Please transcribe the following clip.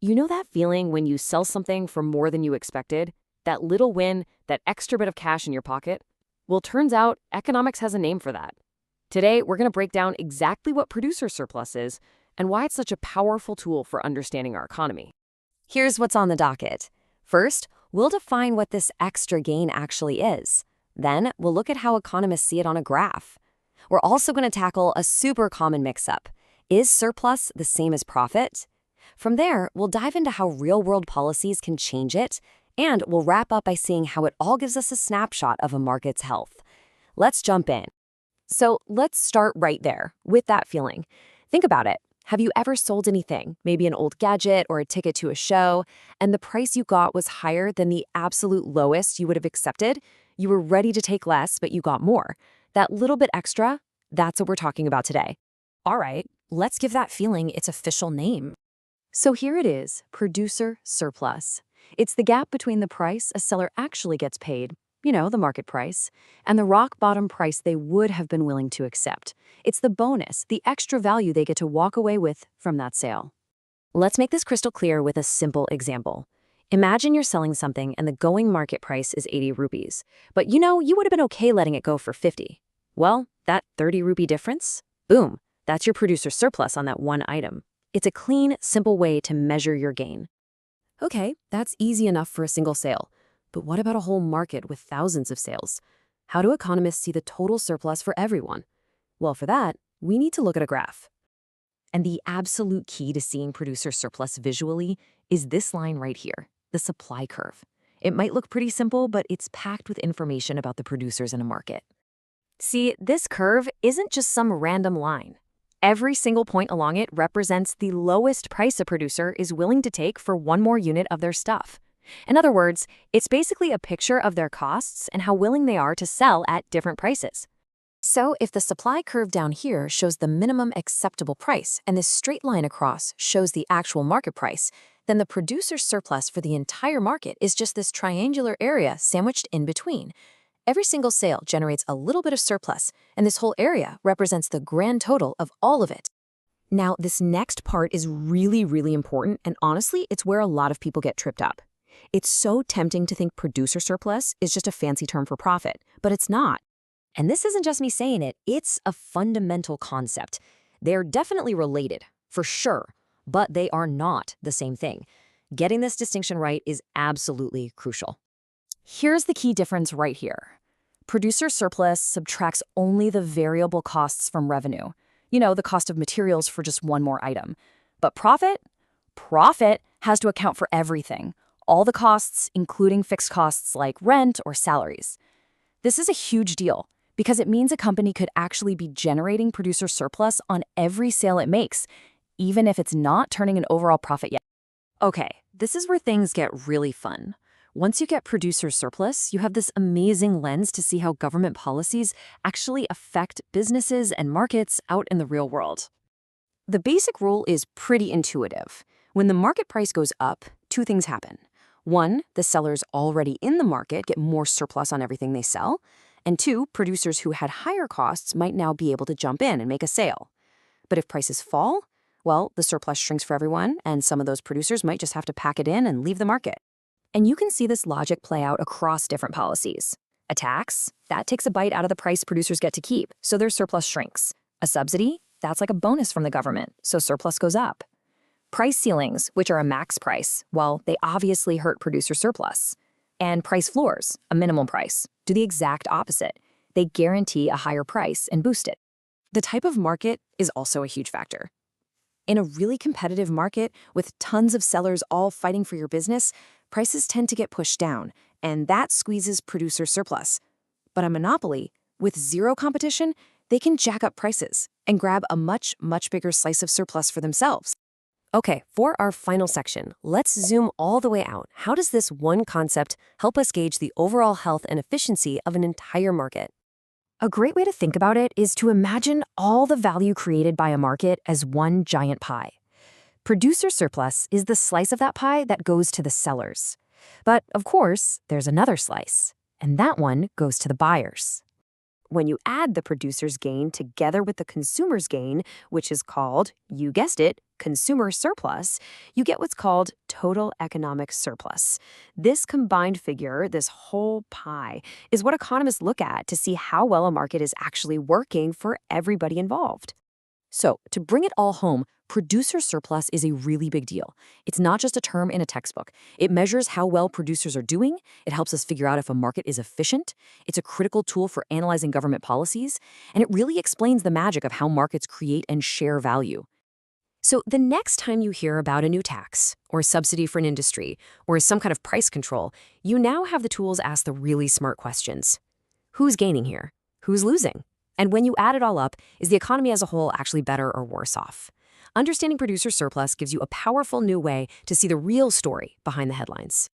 You know that feeling when you sell something for more than you expected? That little win, that extra bit of cash in your pocket? Well, turns out economics has a name for that. Today, we're going to break down exactly what producer surplus is and why it's such a powerful tool for understanding our economy. Here's what's on the docket. First, we'll define what this extra gain actually is. Then, we'll look at how economists see it on a graph. We're also going to tackle a super common mix-up. Is surplus the same as profit? From there, we'll dive into how real-world policies can change it, and we'll wrap up by seeing how it all gives us a snapshot of a market's health. Let's jump in. So let's start right there, with that feeling. Think about it. Have you ever sold anything, maybe an old gadget or a ticket to a show, and the price you got was higher than the absolute lowest you would have accepted? You were ready to take less, but you got more. That little bit extra, that's what we're talking about today. All right, let's give that feeling its official name. So here it is, producer surplus. It's the gap between the price a seller actually gets paid, the market price, and the rock bottom price they would have been willing to accept. It's the bonus, the extra value they get to walk away with from that sale. Let's make this crystal clear with a simple example. Imagine you're selling something and the going market price is 80 rupees, but you would have been okay letting it go for 50. Well, that 30 rupee difference? Boom, that's your producer surplus on that one item. It's a clean, simple way to measure your gain. Okay, that's easy enough for a single sale. But what about a whole market with thousands of sales? How do economists see the total surplus for everyone? Well, for that, we need to look at a graph. And the absolute key to seeing producer surplus visually is this line right here, the supply curve. It might look pretty simple, but it's packed with information about the producers in a market. See, this curve isn't just some random line. Every single point along it represents the lowest price a producer is willing to take for one more unit of their stuff. In other words, it's basically a picture of their costs and how willing they are to sell at different prices. So if the supply curve down here shows the minimum acceptable price and this straight line across shows the actual market price, then the producer's surplus for the entire market is just this triangular area sandwiched in between. Every single sale generates a little bit of surplus, and this whole area represents the grand total of all of it. Now, this next part is really, really important, and honestly, it's where a lot of people get tripped up. It's so tempting to think producer surplus is just a fancy term for profit, but it's not. And this isn't just me saying it, it's a fundamental concept. They're definitely related, for sure, but they are not the same thing. Getting this distinction right is absolutely crucial. Here's the key difference right here. Producer surplus subtracts only the variable costs from revenue. The cost of materials for just one more item. But profit? Profit has to account for everything. All the costs, including fixed costs like rent or salaries. This is a huge deal because it means a company could actually be generating producer surplus on every sale it makes, even if it's not turning an overall profit yet. Okay, this is where things get really fun. Once you get producer surplus, you have this amazing lens to see how government policies actually affect businesses and markets out in the real world. The basic rule is pretty intuitive. When the market price goes up, two things happen. One, the sellers already in the market get more surplus on everything they sell. And two, producers who had higher costs might now be able to jump in and make a sale. But if prices fall, well, the surplus shrinks for everyone, and some of those producers might just have to pack it in and leave the market. And you can see this logic play out across different policies. A tax, that takes a bite out of the price producers get to keep, so their surplus shrinks. A subsidy, that's like a bonus from the government, so surplus goes up. Price ceilings, which are a max price, well, they obviously hurt producer surplus. And price floors, a minimum price, do the exact opposite. They guarantee a higher price and boost it. The type of market is also a huge factor. In a really competitive market with tons of sellers all fighting for your business, prices tend to get pushed down, and that squeezes producer surplus. But a monopoly, with zero competition, they can jack up prices and grab a much, much bigger slice of surplus for themselves. Okay, for our final section, let's zoom all the way out. How does this one concept help us gauge the overall health and efficiency of an entire market? A great way to think about it is to imagine all the value created by a market as one giant pie. Producer surplus is the slice of that pie that goes to the sellers. But, of course, there's another slice, and that one goes to the buyers. When you add the producer's gain together with the consumer's gain, which is called, you guessed it, consumer surplus, you get what's called total economic surplus. This combined figure, this whole pie, is what economists look at to see how well a market is actually working for everybody involved. So, to bring it all home, producer surplus is a really big deal. It's not just a term in a textbook. It measures how well producers are doing. It helps us figure out if a market is efficient. It's a critical tool for analyzing government policies. And it really explains the magic of how markets create and share value. So the next time you hear about a new tax, or a subsidy for an industry, or some kind of price control, you now have the tools to ask the really smart questions. Who's gaining here? Who's losing? And when you add it all up, is the economy as a whole actually better or worse off? Understanding producer surplus gives you a powerful new way to see the real story behind the headlines.